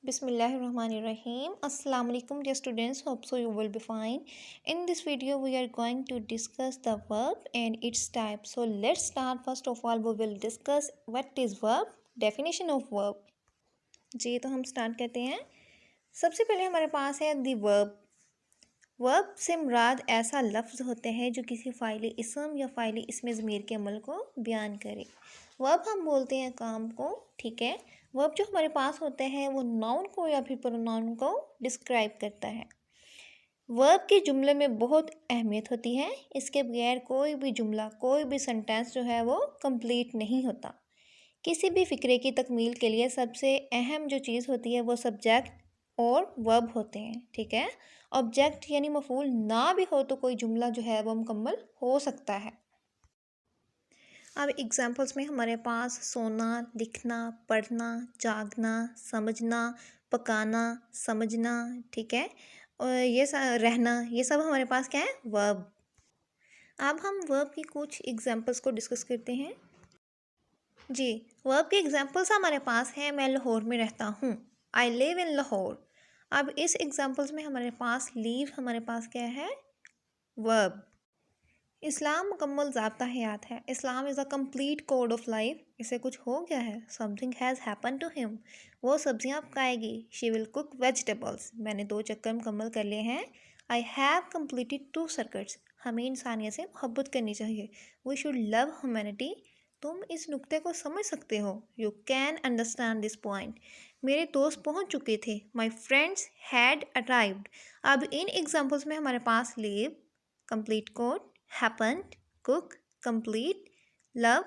Bismillahirrahmanirrahim. Assalamu alaikum dear students. Hope so you will be fine. In this video we are going to discuss the verb and its type. So let's start. First of all we will discuss what is verb, definition of verb. जी तो हम start करते हैं. सबसे पहले हमारे पास है दी verb. Verb से मुराद ऐसा लफ्ज़ होते हैं जो किसी फ़ाइल इसम या फ़ाइल इसमें ज़मीर के अमल को बयान करे. वर्ब हम बोलते हैं काम को, ठीक है. वर्ब जो हमारे पास होते हैं वो नाउन को या फिर प्रोनाउन को डिस्क्राइब करता है. वर्ब के जुमले में बहुत अहमियत होती है. इसके बगैर कोई भी जुमला, कोई भी सेंटेंस जो है वो कंप्लीट नहीं होता. किसी भी फ़िक्रे की तकमील के लिए सबसे अहम जो चीज़ होती है वो सब्जेक्ट और वर्ब होते हैं, ठीक है. ऑब्जेक्ट यानी मफूल ना भी हो तो कोई जुमला जो है वो मुकम्मल हो सकता है. अब एग्जांपल्स में हमारे पास सोना, लिखना, पढ़ना, जागना, समझना, पकाना, समझना, ठीक है, और ये रहना, ये सब हमारे पास क्या है, वर्ब. अब हम वर्ब की कुछ एग्जांपल्स को डिस्कस करते हैं. जी, वर्ब के एग्जांपल्स हमारे पास हैं. मैं लाहौर में रहता हूँ, आई लिव इन लाहौर. अब इस एग्जांपल्स में हमारे पास लीव हमारे पास क्या है, वर्ब. इस्लाम मुकम्मल ज़ाब्ता हयात है. Islam is a complete code of life. इसे कुछ हो गया है, something has happen to him. वो सब्जियां पकाएगी. She will cook vegetables. मैंने 2 चक्कर मुकम्मल कर लिए हैं. I have completed 2 circuits. हमें इंसानियत से मोहब्बत करनी चाहिए. We should love humanity. तुम इस नुक्ते को समझ सकते हो. You can understand this point. मेरे दोस्त पहुंच चुके थे. My friends had arrived. अब इन एग्जाम्पल्स में हमारे पास live, complete code, happened, cook, complete, love,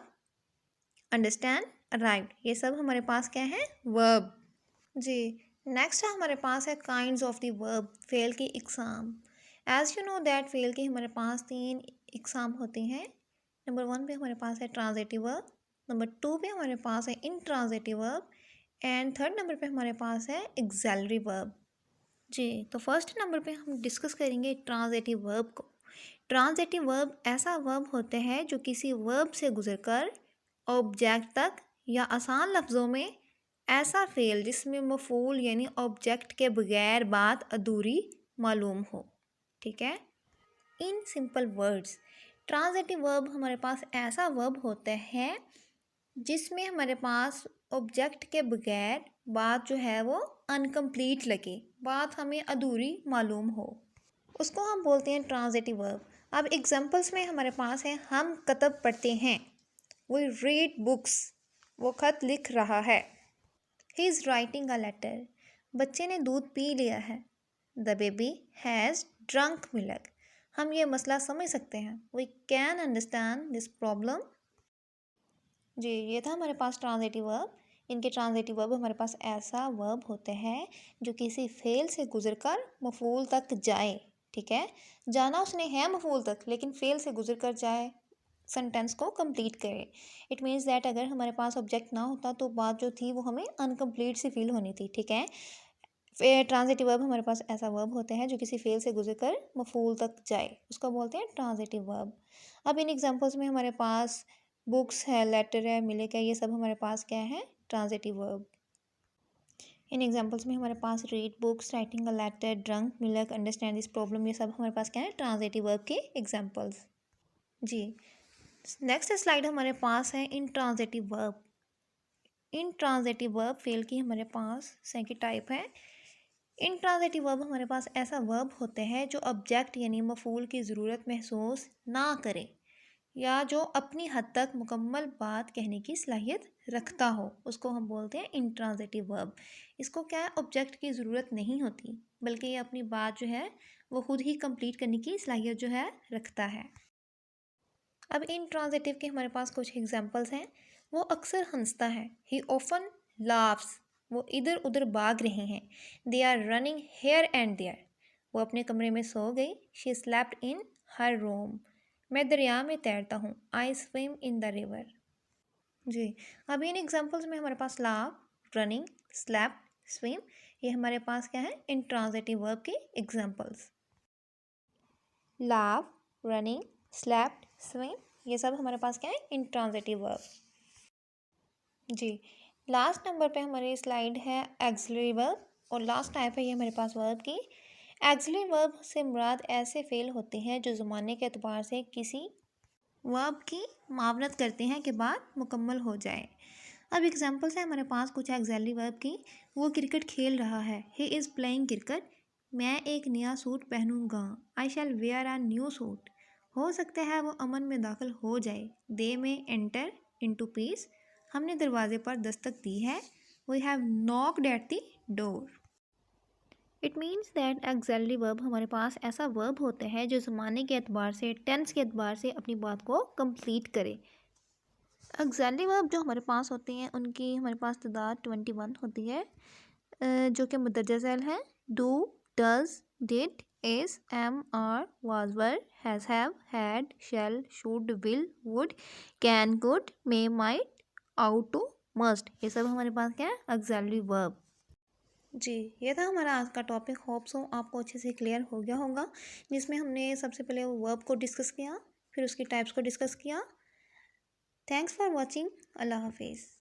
understand, arrived. ये सब हमारे पास क्या है, verb. जी, नेक्स्ट हमारे पास है काइंड्स ऑफ द वर्ब, फेल की इकसाम. एज यू नो दैट फेल की हमारे पास 3 इकसाम होती हैं. नंबर 1 पे हमारे पास है ट्रांजिटिव वर्ब, नंबर 2 पे हमारे पास है intransitive verb, and third number पे हमारे पास है एक्सेलरी वर्ब. जी, तो फर्स्ट नंबर पे हम डिस्कस करेंगे ट्रांजिटिव वर्ब को. ट्रांजिटिव वर्ब ऐसा वर्ब होते हैं जो किसी वर्ब से गुजरकर ऑब्जेक्ट तक, या आसान लफ्ज़ों में ऐसा फेल जिसमें मफूल यानी ऑब्जेक्ट के बगैर बात अधूरी मालूम हो, ठीक है. In simple words, transitive verb हमारे पास ऐसा वर्ब होता है जिसमें हमारे पास ऑब्जेक्ट के बगैर बात जो है वो अनकम्प्लीट लगे, बात हमें अधूरी मालूम हो, उसको हम बोलते हैं ट्रांजिटिव वर्ब. अब एग्जांपल्स में हमारे पास है हम किताब पढ़ते हैं. We read books. वो खत लिख रहा है. He is writing a letter. बच्चे ने दूध पी लिया है. The baby has drunk milk. हम ये मसला समझ सकते हैं. We can understand this problem. जी, ये था हमारे पास ट्रांजिटिव वर्ब. इनके ट्रांजिटिव वर्ब हमारे पास ऐसा वर्ब होते हैं जो किसी फेल से गुजरकर मफूल तक जाए, ठीक है. जाना उसने है मफूल तक, लेकिन फेल से गुजर कर जाए, सेंटेंस को कंप्लीट करे. इट मीन्स दैट अगर हमारे पास ऑब्जेक्ट ना होता तो बात जो थी वो हमें अनकम्प्लीट सी फील होनी थी, ठीक है. ट्रांजिटिव वर्ब हमारे पास ऐसा वर्ब होते हैं जो किसी फेल से गुजर कर मफूल तक जाए, उसको बोलते हैं ट्रांजिटिव वर्ब. अब इन एग्जाम्पल्स में हमारे पास बुक्स है, लेटर है, मिल्क है, ये सब हमारे पास क्या है, ट्रांजिटिव वर्ब. इन एग्जाम्पल्स में हमारे पास read books, writing a letter, drunk milk, understand this problem, ये सब हमारे पास क्या है, ट्रांजिटिव वर्ब के एग्जाम्पल्स. जी, नेक्स्ट स्लाइड हमारे पास है इंट्रांजिटिव वर्ब. इंट्रांजिटिव वर्ब फेल की हमारे पास सेकंड टाइप है. इंट्रांजिटिव वर्ब हमारे पास ऐसा वर्ब होते हैं जो ऑब्जेक्ट यानी मफूल की ज़रूरत महसूस ना करे, या जो अपनी हद तक मुकम्मल बात कहने की सलाहियत रखता हो, उसको हम बोलते हैं इंट्रांजिटिव वर्ब. इसको क्या है, ऑब्जेक्ट की ज़रूरत नहीं होती, बल्कि ये अपनी बात जो है वो खुद ही कंप्लीट करने की सलाहियत जो है रखता है. अब इंट्रांजिटिव के हमारे पास कुछ एग्जांपल्स हैं. वो अक्सर हंसता है. He often laughs. वो इधर उधर भाग रहे हैं. They are running here and there. वो अपने कमरे में सो गई. She slept in her room. मैं दरिया में तैरता हूँ. I swim in the river. जी, अब इन एग्जांपल्स में हमारे पास लाफ, रनिंग, स्लेप्ट, स्विम, ये हमारे पास क्या है, इंट्रांजिटिव वर्ब के examples. Laugh, running, slept, swim, ये सब हमारे पास क्या है, इंट्रांजिटिव वर्ब. जी, लास्ट नंबर पे हमारी स्लाइड है एक्सिलरी वर्ब और लास्ट टाइप है ये हमारे पास वर्ब की। एक्सिलरी वर्ब से मुराद ऐसे फेल होते हैं जो ज़माने के एतबार से किसी वर्ब की मावनत करते हैं के बाद मुकम्मल हो जाए। अब एग्जांपल्स है हमारे पास कुछ एक्सिलरी वर्ब की। वो क्रिकेट खेल रहा है, ही इज़ प्लेइंग क्रिकेट। मैं एक नया सूट पहनूंगा, I shall wear a new suit. हो सकता है वो अमन में दाखिल हो जाए, दे में एंटर इनटू पीस। हमने दरवाजे पर दस्तक दी है, we have knocked at the door. It means that auxiliary verb हमारे पास ऐसा वर्ब होता है जो ज़माने के एतबार से, टेंस के एतबार से अपनी बात को कंप्लीट करे। एक्सिलरी वर्ब जो हमारे पास होती हैं उनकी हमारे पास तादाद 21 होती है, जो कि मुंदरजा ज़ैल हैं। Do, does, did, is, am, are, was, were, has, have, had, shall, should, will, would, can, could, may, might, ought to, must. ये सब हमारे पास क्या है, एक्सिलरी वर्ब। जी, ये था हमारा आज का टॉपिक। होप सो आपको अच्छे से क्लियर हो गया होगा, जिसमें हमने सबसे पहले वर्ब को डिस्कस किया, फिर उसकी टाइप्स को डिस्कस किया। Thanks for watching. अल्लाह हाफिज़।